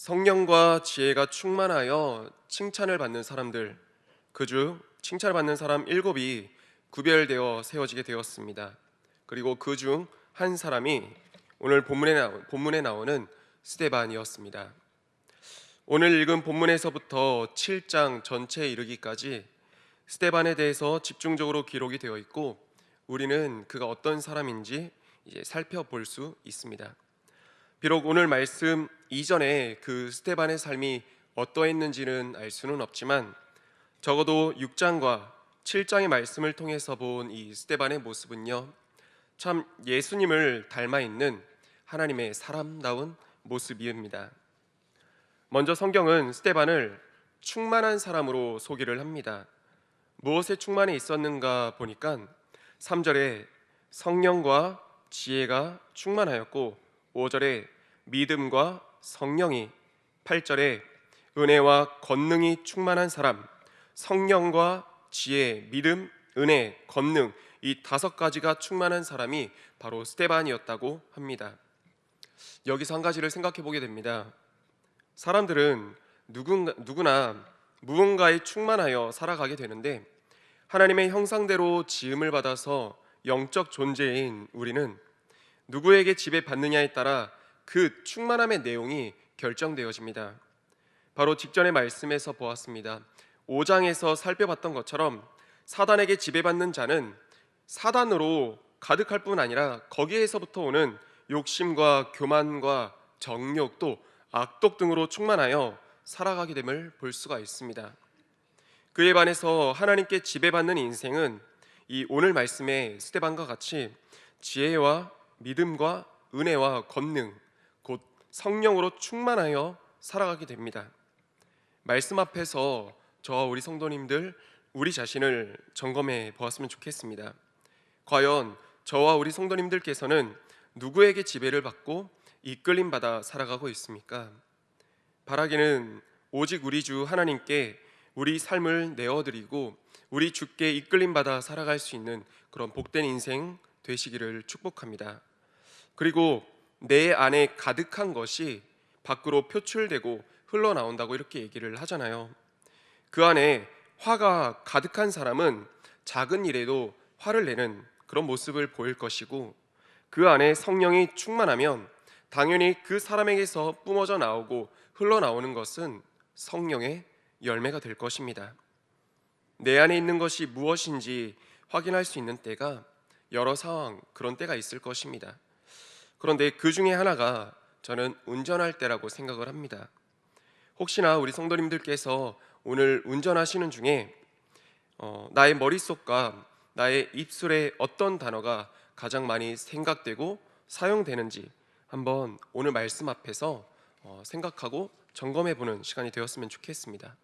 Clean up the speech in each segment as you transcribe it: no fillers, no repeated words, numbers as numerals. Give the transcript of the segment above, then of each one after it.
성령과 지혜가 충만하여 칭찬을 받는 사람들, 그 중 칭찬을 받는 사람 일곱이 구별되어 세워지게 되었습니다. 그리고 그 중 한 사람이 오늘 본문에 나오는 스데반이었습니다. 오늘 읽은 본문에서부터 7장 전체에 이르기까지 스데반에 대해서 집중적으로 기록이 되어 있고, 우리는 그가 어떤 사람인지 이제 살펴볼 수 있습니다. 비록 오늘 말씀 이전에 그 스데반의 삶이 어떠했는지는 알 수는 없지만, 적어도 6장과 7장의 말씀을 통해서 본 이 스데반의 모습은요, 참 예수님을 닮아 있는 하나님의 사람다운 모습입니다. 먼저 성경은 스데반을 충만한 사람으로 소개를 합니다. 무엇에 충만해 있었는가 보니까 3절에 성령과 지혜가 충만하였고, 5절에 믿음과 성령이, 8절에 은혜와 권능이 충만한 사람, 성령과 지혜, 믿음, 은혜, 권능, 이 5가지가 충만한 사람이 바로 스데반이었다고 합니다. 여기서 한 가지를 생각해 보게 됩니다. 사람들은 누구나 무언가에 충만하여 살아가게 되는데, 하나님의 형상대로 지음을 받아서 영적 존재인 우리는 누구에게 지배받느냐에 따라 그 충만함의 내용이 결정되어집니다. 바로 직전의 말씀에서 보았습니다. 5장에서 살펴봤던 것처럼 사단에게 지배받는 자는 사단으로 가득할 뿐 아니라 거기에서부터 오는 욕심과 교만과 정욕, 또 악독 등으로 충만하여 살아가게 됨을 볼 수가 있습니다. 그에 반해서 하나님께 지배받는 인생은 이 오늘 말씀의 스데반과 같이 지혜와 믿음과 은혜와 권능, 곧 성령으로 충만하여 살아가게 됩니다. 말씀 앞에서 저와 우리 성도님들, 우리 자신을 점검해 보았으면 좋겠습니다. 과연 저와 우리 성도님들께서는 누구에게 지배를 받고 이끌림 받아 살아가고 있습니까? 바라기는 오직 우리 주 하나님께 우리 삶을 내어드리고 우리 주께 이끌림 받아 살아갈 수 있는 그런 복된 인생 되시기를 축복합니다. 그리고 내 안에 가득한 것이 밖으로 표출되고 흘러나온다고 이렇게 얘기를 하잖아요. 그 안에 화가 가득한 사람은 작은 일에도 화를 내는 그런 모습을 보일 것이고, 그 안에 성령이 충만하면 당연히 그 사람에게서 뿜어져 나오고 흘러나오는 것은 성령의 열매가 될 것입니다. 내 안에 있는 것이 무엇인지 확인할 수 있는 때가 여러 상황, 그런 때가 있을 것입니다. 그런데 그 중에 하나가 저는 운전할 때라고 생각을 합니다. 혹시나 우리 성도님들께서 오늘 운전하시는 중에 나의 머릿속과 나의 입술에 어떤 단어가 가장 많이 생각되고 사용되는지 한번 오늘 말씀 앞에서 생각하고 점검해 보는 시간이 되었으면 좋겠습니다.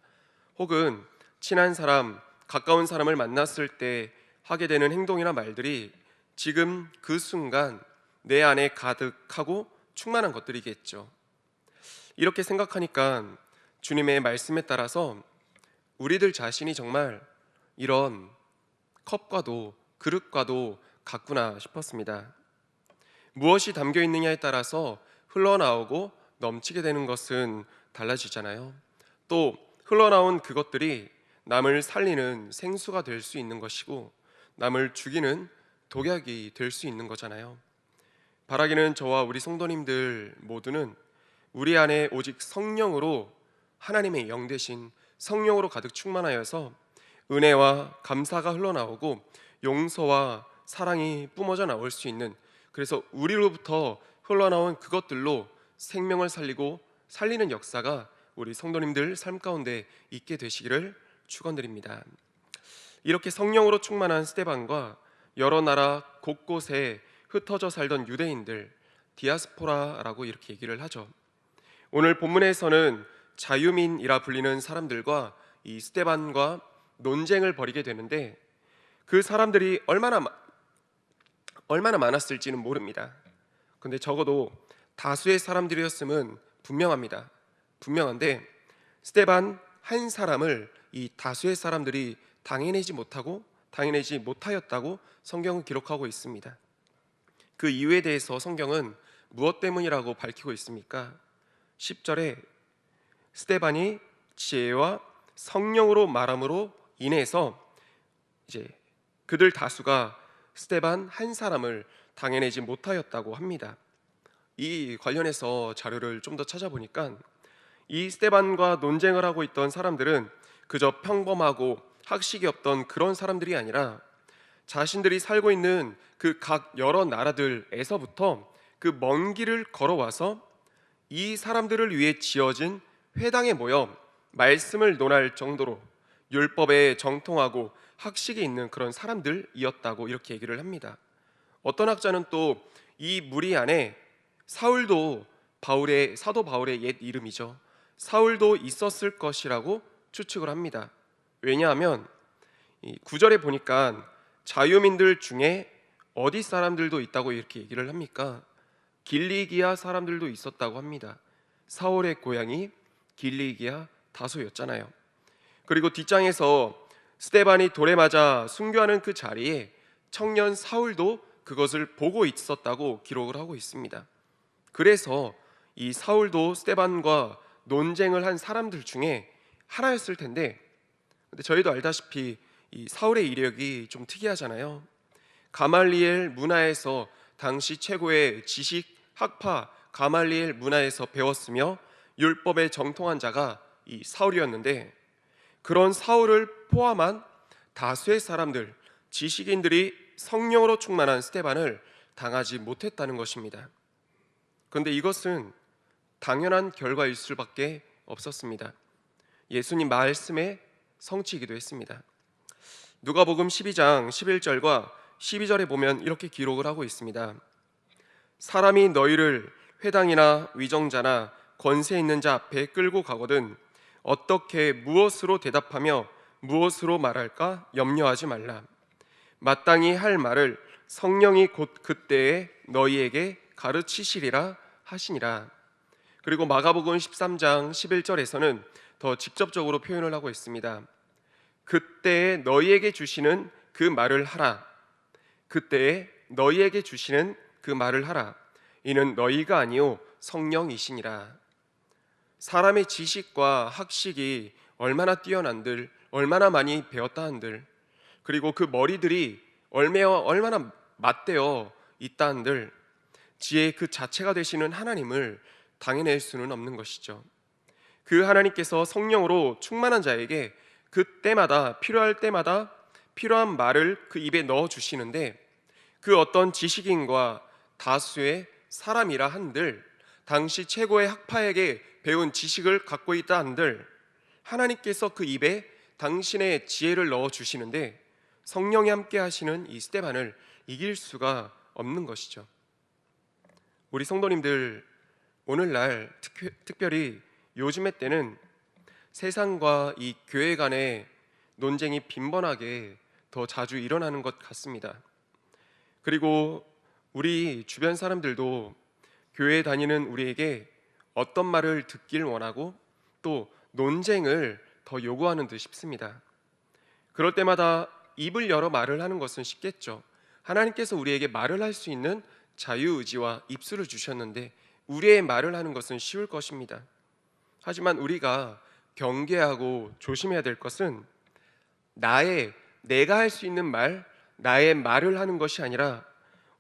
혹은 친한 사람, 가까운 사람을 만났을 때 하게 되는 행동이나 말들이 지금 그 순간 내 안에 가득하고 충만한 것들이겠죠. 이렇게 생각하니까 주님의 말씀에 따라서 우리들 자신이 정말 이런 컵과도 그릇과도 같구나 싶었습니다. 무엇이 담겨 있느냐에 따라서 흘러나오고 넘치게 되는 것은 달라지잖아요. 또 흘러나온 그것들이 남을 살리는 생수가 될 수 있는 것이고, 남을 죽이는 독약이 될 수 있는 거잖아요. 바라기는 저와 우리 성도님들 모두는 우리 안에 오직 성령으로, 하나님의 영 되신 성령으로 가득 충만하여서 은혜와 감사가 흘러나오고 용서와 사랑이 뿜어져 나올 수 있는, 그래서 우리로부터 흘러나온 그것들로 생명을 살리고 살리는 역사가 우리 성도님들 삶 가운데 있게 되시기를 축원드립니다. 이렇게 성령으로 충만한 스데반과 여러 나라 곳곳에 흩어져 살던 유대인들, 디아스포라라고 이렇게 얘기를 하죠. 오늘 본문에서는 자유민이라 불리는 사람들과 이 스데반과 논쟁을 벌이게 되는데, 그 사람들이 얼마나 많았을지는 모릅니다. 근데 적어도 다수의 사람들이었음은 분명한데, 스데반 한 사람을 이 다수의 사람들이 당해내지 못하였다고 성경은 기록하고 있습니다. 그 이유에 대해서 성경은 무엇 때문이라고 밝히고 있습니까? 10절에 스데반이 지혜와 성령으로 말함으로 인해서 이제 그들 다수가 스데반 한 사람을 당해내지 못하였다고 합니다. 이 관련해서 자료를 좀 더 찾아보니까 이 스데반과 논쟁을 하고 있던 사람들은 그저 평범하고 학식이 없던 그런 사람들이 아니라 자신들이 살고 있는 그 각 여러 나라들에서부터 그 먼 길을 걸어와서 이 사람들을 위해 지어진 회당에 모여 말씀을 논할 정도로 율법에 정통하고 학식이 있는 그런 사람들이었다고 이렇게 얘기를 합니다. 어떤 학자는 또 이 무리 안에 사울도 사도 바울의 옛 이름이죠. 사울도 있었을 것이라고 추측을 합니다. 왜냐하면 이 9절에 보니까 자유민들 중에 어디 사람들도 있다고 이렇게 얘기를 합니까? 길리기아 사람들도 있었다고 합니다. 사울의 고향이 길리기아 다소였잖아요. 그리고 뒷장에서 스데반이 돌에 맞아 순교하는 그 자리에 청년 사울도 그것을 보고 있었다고 기록을 하고 있습니다. 그래서 이 사울도 스데반과 논쟁을 한 사람들 중에 하나였을 텐데, 근데 저희도 알다시피 이 사울의 이력이 좀 특이하잖아요. 가말리엘 문화에서 당시 최고의 지식 학파 가말리엘 문화에서 배웠으며 율법에 정통한 자가 이 사울이었는데, 그런 사울을 포함한 다수의 사람들, 지식인들이 성령으로 충만한 스데반을 당하지 못했다는 것입니다. 그런데 이것은 당연한 결과일 수밖에 없었습니다. 예수님 말씀의 성취이기도 했습니다. 누가복음 12장 11절과 12절에 보면 이렇게 기록을 하고 있습니다. 사람이 너희를 회당이나 위정자나 권세 있는 자 앞에 끌고 가거든 어떻게 무엇으로 대답하며 무엇으로 말할까 염려하지 말라. 마땅히 할 말을 성령이 곧 그때에 너희에게 가르치시리라 하시니라. 그리고 마가복음 13장 11절에서는 더 직접적으로 표현을 하고 있습니다. 그때에 너희에게 주시는 그 말을 하라. 그때에 너희에게 주시는 그 말을 하라. 이는 너희가 아니요 성령이시니라. 사람의 지식과 학식이 얼마나 뛰어난들, 얼마나 많이 배웠다 한들, 그리고 그 머리들이 얼마나 맞대어 있다 한들 지혜의 그 자체가 되시는 하나님을 당해낼 수는 없는 것이죠. 그 하나님께서 성령으로 충만한 자에게 그때마다 필요할 때마다 필요한 말을 그 입에 넣어 주시는데, 그 어떤 지식인과 다수의 사람이라 한들, 당시 최고의 학파에게 배운 지식을 갖고 있다 한들 하나님께서 그 입에 당신의 지혜를 넣어 주시는데 성령이 함께 하시는 이 스데반을 이길 수가 없는 것이죠. 우리 성도님들, 오늘날 특별히 요즘의 때는 세상과 이 교회 간의 논쟁이 빈번하게 더 자주 일어나는 것 같습니다. 그리고 우리 주변 사람들도 교회에 다니는 우리에게 어떤 말을 듣길 원하고 또 논쟁을 더 요구하는 듯 싶습니다. 그럴 때마다 입을 열어 말을 하는 것은 쉽겠죠. 하나님께서 우리에게 말을 할 수 있는 자유의지와 입술을 주셨는데 우리의 말을 하는 것은 쉬울 것입니다. 하지만 우리가 경계하고 조심해야 될 것은 내가 할 수 있는 말, 나의 말을 하는 것이 아니라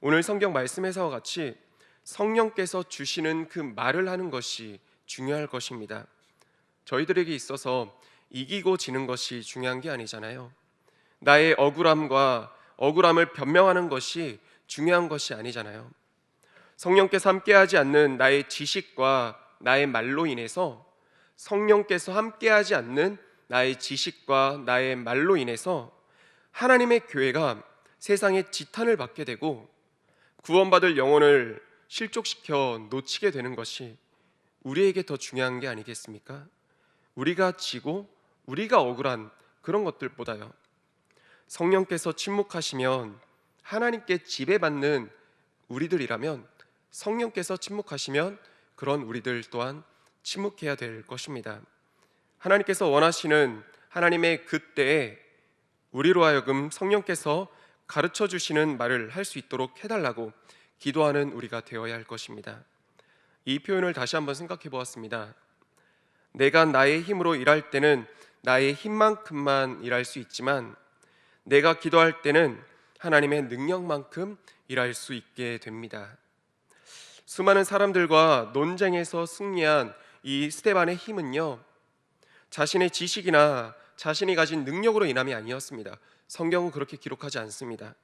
오늘 성경 말씀에서와 같이 성령께서 주시는 그 말을 하는 것이 중요할 것입니다. 저희들에게 있어서 이기고 지는 것이 중요한 게 아니잖아요. 나의 억울함을 변명하는 것이 중요한 것이 아니잖아요. 성령께서 함께하지 않는 나의 지식과 나의 말로 인해서, 성령께서 함께하지 않는 나의 지식과 나의 말로 인해서 하나님의 교회가 세상에 지탄을 받게 되고 구원받을 영혼을 실족시켜 놓치게 되는 것이 우리에게 더 중요한 게 아니겠습니까? 우리가 지고 우리가 억울한 그런 것들보다요. 성령께서 침묵하시면 하나님께 지배받는 우리들이라면 성령께서 침묵하시면 그런 우리들 또한 침묵해야 될 것입니다. 하나님께서 원하시는 하나님의 그때에 우리로 하여금 성령께서 가르쳐 주시는 말을 할 수 있도록 해달라고 기도하는 우리가 되어야 할 것입니다. 이 표현을 다시 한번 생각해 보았습니다. 내가 나의 힘으로 일할 때는 나의 힘만큼만 일할 수 있지만 내가 기도할 때는 하나님의 능력만큼 일할 수 있게 됩니다. 수많은 사람들과 논쟁에서 승리한 이 스데반의 힘은요, 자신의 지식이나 자신이 가진 능력으로 인함이 아니었습니다. 성경은 그렇게 기록하지 않습니다.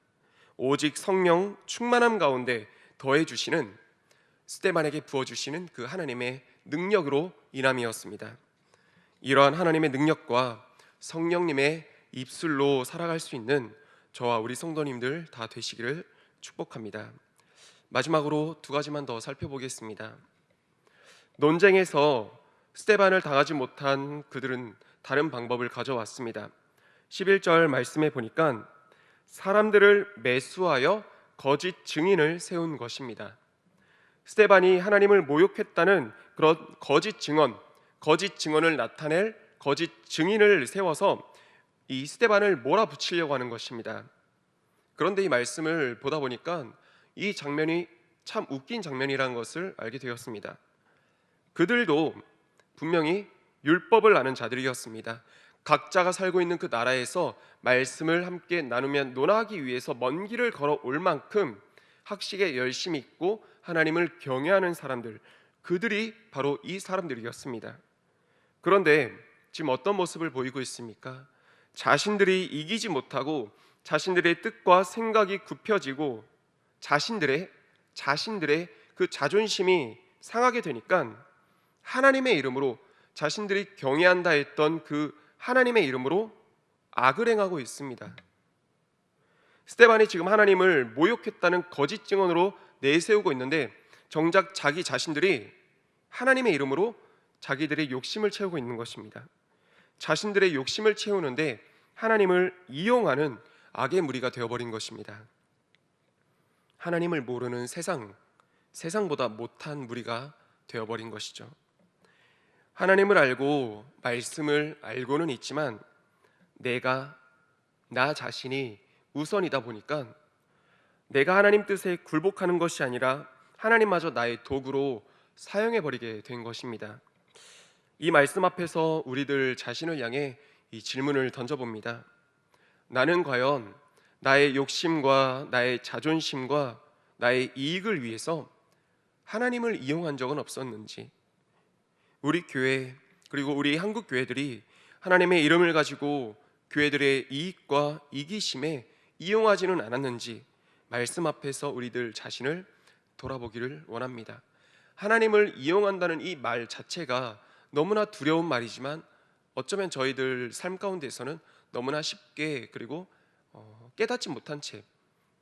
오직 성령 충만함 가운데 더해주시는, 스데반에게 부어주시는 그 하나님의 능력으로 인함이었습니다. 이러한 하나님의 능력과 성령님의 입술로 살아갈 수 있는 저와 우리 성도님들 다 되시기를 축복합니다. 마지막으로 두 가지만 더 살펴보겠습니다. 논쟁에서 스데반을 당하지 못한 그들은 다른 방법을 가져왔습니다. 11절 말씀에 보니까 사람들을 매수하여 거짓 증인을 세운 것입니다. 스데반이 하나님을 모욕했다는 그런 거짓 증언을 나타낼 거짓 증인을 세워서 이 스데반을 몰아붙이려고 하는 것입니다. 그런데 이 말씀을 보다 보니까 이 장면이 참 웃긴 장면이라는 것을 알게 되었습니다. 그들도 분명히 율법을 아는 자들이었습니다. 각자가 살고 있는 그 나라에서 말씀을 함께 나누며 논하기 위해서 먼 길을 걸어올 만큼 학식에 열심히 있고 하나님을 경외하는 사람들, 그들이 바로 이 사람들이었습니다. 그런데 지금 어떤 모습을 보이고 있습니까? 자신들이 이기지 못하고 자신들의 뜻과 생각이 굽혀지고 자신들의 그 자존심이 상하게 되니까 하나님의 이름으로, 자신들이 경외한다 했던 그 하나님의 이름으로 악을 행하고 있습니다. 스데반이 지금 하나님을 모욕했다는 거짓 증언으로 내세우고 있는데 정작 자기 자신들이 하나님의 이름으로 자기들의 욕심을 채우고 있는 것입니다. 자신들의 욕심을 채우는데 하나님을 이용하는 악의 무리가 되어버린 것입니다. 하나님을 모르는 세상보다 못한 무리가 되어버린 것이죠. 하나님을 알고 말씀을 알고는 있지만 나 자신이 우선이다 보니까 내가 하나님 뜻에 굴복하는 것이 아니라 하나님마저 나의 도구로 사용해버리게 된 것입니다. 이 말씀 앞에서 우리들 자신을 향해 이 질문을 던져봅니다. 나는 과연 나의 욕심과 나의 자존심과 나의 이익을 위해서 하나님을 이용한 적은 없었는지, 우리 교회 그리고 우리 한국 교회들이 하나님의 이름을 가지고 교회들의 이익과 이기심에 이용하지는 않았는지 말씀 앞에서 우리들 자신을 돌아보기를 원합니다. 하나님을 이용한다는 이 말 자체가 너무나 두려운 말이지만 어쩌면 저희들 삶 가운데서는 너무나 쉽게 그리고 깨닫지 못한 채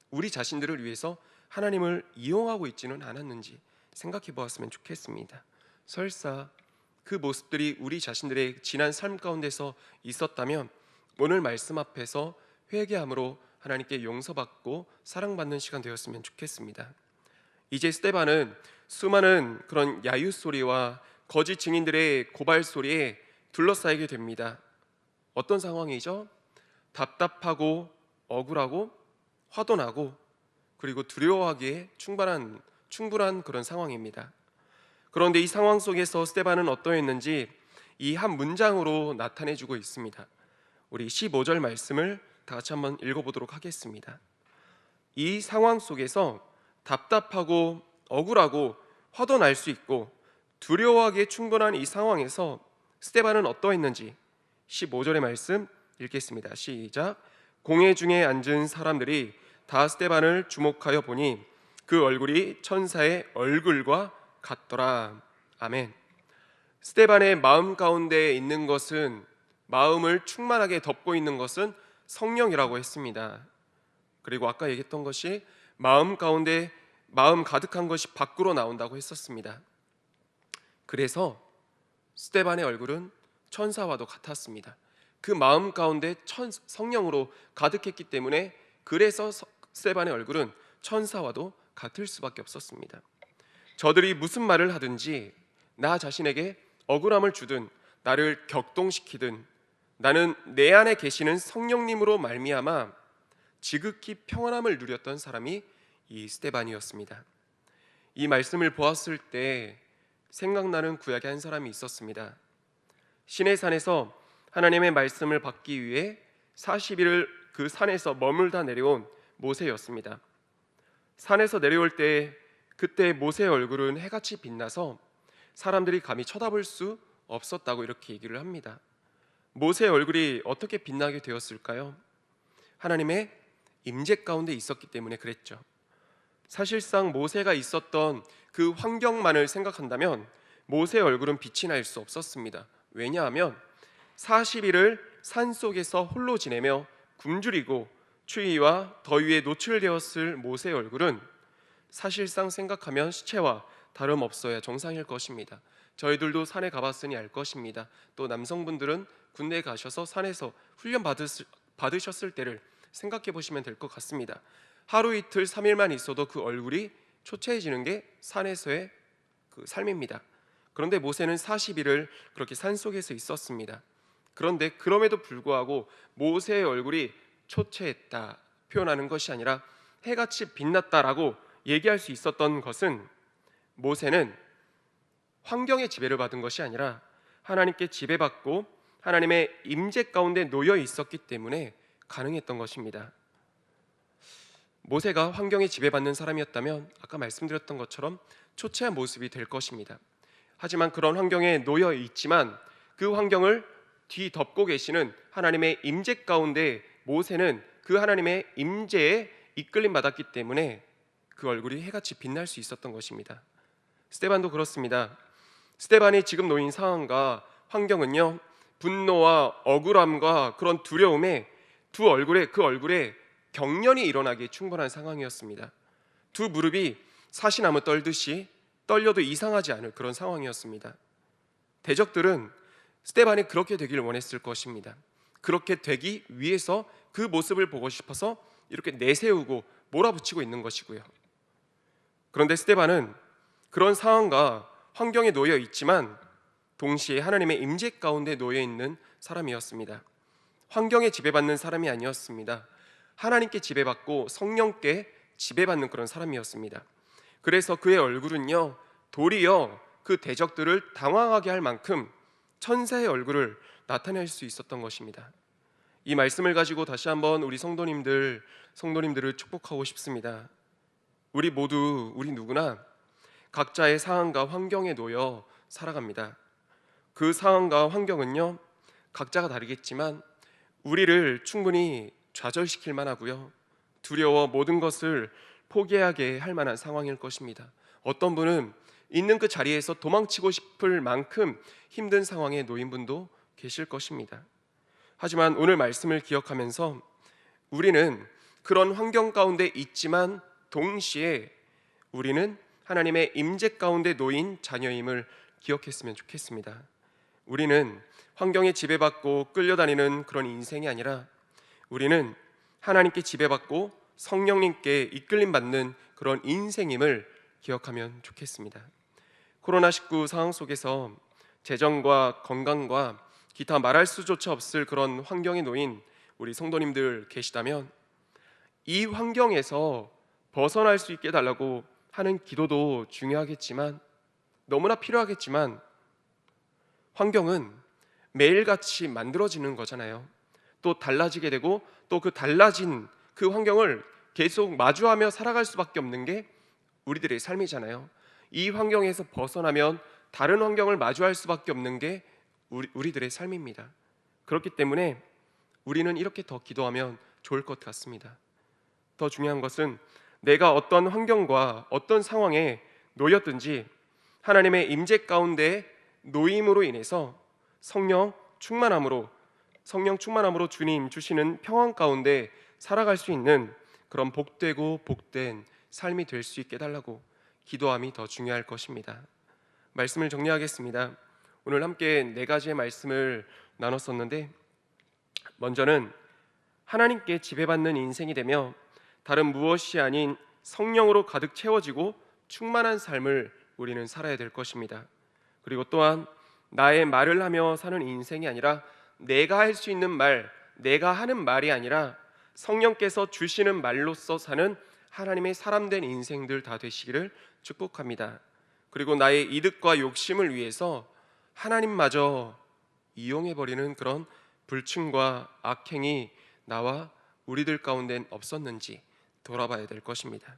우리 자신들을 위해서 하나님을 이용하고 있지는 않았는지 생각해 보았으면 좋겠습니다. 설사 그 모습들이 우리 자신들의 지난 삶 가운데서 있었다면 오늘 말씀 앞에서 회개함으로 하나님께 용서받고 사랑받는 시간 되었으면 좋겠습니다. 이제 스데반은 수많은 그런 야유 소리와 거짓 증인들의 고발 소리에 둘러싸이게 됩니다. 어떤 상황이죠? 답답하고 억울하고 화도 나고 그리고 두려워하기에 충분한 그런 상황입니다. 그런데 이 상황 속에서 스데반은 어떠했는지 이 한 문장으로 나타내주고 있습니다. 우리 15절 말씀을 다 같이 한번 읽어보도록 하겠습니다. 이 상황 속에서 답답하고 억울하고 화도 날 수 있고 두려워하기에 충분한 이 상황에서 스데반은 어떠했는지 15절의 말씀 읽겠습니다. 시작. 공회 중에 앉은 사람들이 다 스데반을 주목하여 보니 그 얼굴이 천사의 얼굴과 같더라. 아멘. 스데반의 마음 가운데 있는 것은, 마음을 충만하게 덮고 있는 것은 성령이라고 했습니다. 그리고 아까 얘기했던 것이 마음 가운데 마음 가득한 것이 밖으로 나온다고 했었습니다. 그래서 스데반의 얼굴은 천사와도 같았습니다. 그 마음 가운데 성령으로 가득했기 때문에 그래서 스데반의 얼굴은 천사와도 같을 수밖에 없었습니다. 저들이 무슨 말을 하든지 나 자신에게 억울함을 주든 나를 격동시키든 나는 내 안에 계시는 성령님으로 말미암아 지극히 평안함을 누렸던 사람이 이 스데반이었습니다. 이 말씀을 보았을 때 생각나는 구약의 한 사람이 있었습니다. 시내산에서 하나님의 말씀을 받기 위해 40일을 그 산에서 머물다 내려온 모세였습니다. 산에서 내려올 때 그때 모세의 얼굴은 해같이 빛나서 사람들이 감히 쳐다볼 수 없었다고 이렇게 얘기를 합니다. 모세의 얼굴이 어떻게 빛나게 되었을까요? 하나님의 임재 가운데 있었기 때문에 그랬죠. 사실상 모세가 있었던 그 환경만을 생각한다면 모세의 얼굴은 빛이 날 수 없었습니다. 왜냐하면 40일을 산속에서 홀로 지내며 굶주리고 추위와 더위에 노출되었을 모세의 얼굴은 사실상 생각하면 시체와 다름없어야 정상일 것입니다. 저희들도 산에 가봤으니 알 것입니다. 또 남성분들은 군대에 가셔서 산에서 훈련 받으셨을 때를 생각해 보시면 될 것 같습니다. 하루 이틀 3일만 있어도 그 얼굴이 초췌해지는 게 산에서의 그 삶입니다. 그런데 모세는 40일을 그렇게 산속에서 있었습니다. 그런데 그럼에도 불구하고 모세의 얼굴이 초췌했다 표현하는 것이 아니라 해같이 빛났다라고 얘기할 수 있었던 것은 모세는 환경의 지배를 받은 것이 아니라 하나님께 지배받고 하나님의 임재 가운데 놓여 있었기 때문에 가능했던 것입니다. 모세가 환경에 지배받는 사람이었다면 아까 말씀드렸던 것처럼 초췌한 모습이 될 것입니다. 하지만 그런 환경에 놓여 있지만 그 환경을 뒤덮고 계시는 하나님의 임재 가운데 모세는 그 하나님의 임재에 이끌림 받았기 때문에 그 얼굴이 해같이 빛날 수 있었던 것입니다. 스데반도 그렇습니다. 스데반이 지금 놓인 상황과 환경은요, 분노와 억울함과 그런 두려움에 그 얼굴에 경련이 일어나기에 충분한 상황이었습니다. 두 무릎이 사시나무 떨듯이 떨려도 이상하지 않을 그런 상황이었습니다. 대적들은 스데반이 그렇게 되기를 원했을 것입니다. 그렇게 되기 위해서 그 모습을 보고 싶어서 이렇게 내세우고 몰아붙이고 있는 것이고요. 그런데 스데반은 그런 상황과 환경에 놓여 있지만 동시에 하나님의 임재 가운데 놓여 있는 사람이었습니다. 환경에 지배받는 사람이 아니었습니다. 하나님께 지배받고 성령께 지배받는 그런 사람이었습니다. 그래서 그의 얼굴은요, 도리어 그 대적들을 당황하게 할 만큼 천사의 얼굴을 나타낼 수 있었던 것입니다. 이 말씀을 가지고 다시 한번 우리 성도님들을 축복하고 싶습니다. 우리 누구나 각자의 상황과 환경에 놓여 살아갑니다. 그 상황과 환경은요, 각자가 다르겠지만 우리를 충분히 좌절시킬 만하고요, 두려워 모든 것을 포기하게 할 만한 상황일 것입니다. 어떤 분은 있는 그 자리에서 도망치고 싶을 만큼 힘든 상황에 놓인 분도 계실 것입니다. 하지만 오늘 말씀을 기억하면서 우리는 그런 환경 가운데 있지만 동시에 우리는 하나님의 임재 가운데 놓인 자녀임을 기억했으면 좋겠습니다. 우리는 환경에 지배받고 끌려다니는 그런 인생이 아니라 우리는 하나님께 지배받고 성령님께 이끌림받는 그런 인생임을 기억하면 좋겠습니다. 코로나19 상황 속에서 재정과 건강과 기타 말할 수조차 없을 그런 환경에 놓인 우리 성도님들 계시다면 이 환경에서 벗어날 수 있게 해달라고 하는 기도도 중요하겠지만 너무나 필요하겠지만 환경은 매일같이 만들어지는 거잖아요. 또 달라지게 되고 또 그 달라진 그 환경을 계속 마주하며 살아갈 수밖에 없는 게 우리들의 삶이잖아요. 이 환경에서 벗어나면 다른 환경을 마주할 수밖에 없는 게 우리들의 삶입니다. 그렇기 때문에 우리는 이렇게 더 기도하면 좋을 것 같습니다. 더 중요한 것은 내가 어떤 환경과 어떤 상황에 놓였든지 하나님의 임재 가운데 놓임으로 인해서 성령 충만함으로 주님 주시는 평안 가운데 살아갈 수 있는 그런 복되고 복된 삶이 될 수 있게 해달라고 기도함이 더 중요할 것입니다. 말씀을 정리하겠습니다. 오늘 함께 4가지의 말씀을 나눴었는데, 먼저는 하나님께 지배받는 인생이 되며 다른 무엇이 아닌 성령으로 가득 채워지고 충만한 삶을 우리는 살아야 될 것입니다. 그리고 또한 나의 말을 하며 사는 인생이 아니라 내가 할 수 있는 말, 내가 하는 말이 아니라 성령께서 주시는 말로써 사는 하나님의 사람된 인생들 다 되시기를 축복합니다. 그리고 나의 이득과 욕심을 위해서 하나님마저 이용해버리는 그런 불충과 악행이 나와 우리들 가운데는 없었는지 돌아봐야 될 것입니다.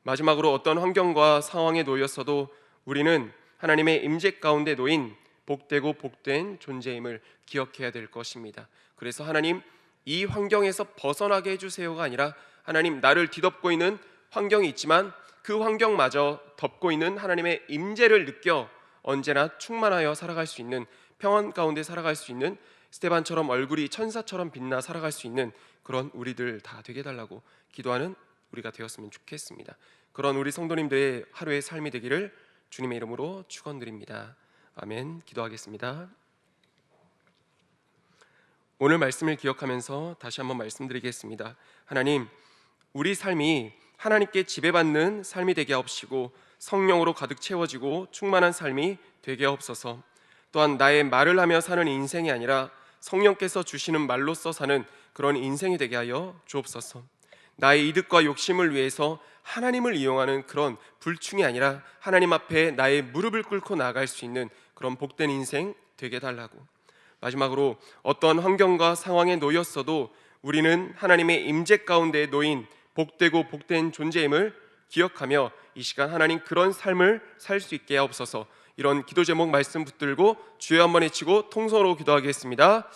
마지막으로 어떤 환경과 상황에 놓였어도 우리는 하나님의 임재 가운데 놓인 복되고 복된 존재임을 기억해야 될 것입니다. 그래서 하나님, 이 환경에서 벗어나게 해주세요가 아니라 하나님, 나를 뒤덮고 있는 환경이 있지만 그 환경마저 덮고 있는 하나님의 임재를 느껴 언제나 충만하여 살아갈 수 있는, 평안 가운데 살아갈 수 있는, 스데반처럼 얼굴이 천사처럼 빛나 살아갈 수 있는 그런 우리들 다 되게 해달라고 기도하는 우리가 되었으면 좋겠습니다. 그런 우리 성도님들의 하루의 삶이 되기를 주님의 이름으로 축원드립니다. 아멘. 기도하겠습니다. 오늘 말씀을 기억하면서 다시 한번 말씀드리겠습니다. 하나님, 우리 삶이 하나님께 지배받는 삶이 되게 하옵시고 성령으로 가득 채워지고 충만한 삶이 되게 하옵소서. 또한 나의 말을 하며 사는 인생이 아니라 성령께서 주시는 말로써 사는 그런 인생이 되게 하여 주옵소서. 나의 이득과 욕심을 위해서 하나님을 이용하는 그런 불충이 아니라 하나님 앞에 나의 무릎을 꿇고 나아갈 수 있는 그런 복된 인생 되게 달라고. 마지막으로 어떤 환경과 상황에 놓였어도 우리는 하나님의 임재 가운데 놓인 복되고 복된 존재임을 기억하며 이 시간 하나님 그런 삶을 살 수 있게 하옵소서. 이런 기도 제목 말씀 붙들고 주여 한번 외치고 통성으로 기도하겠습니다.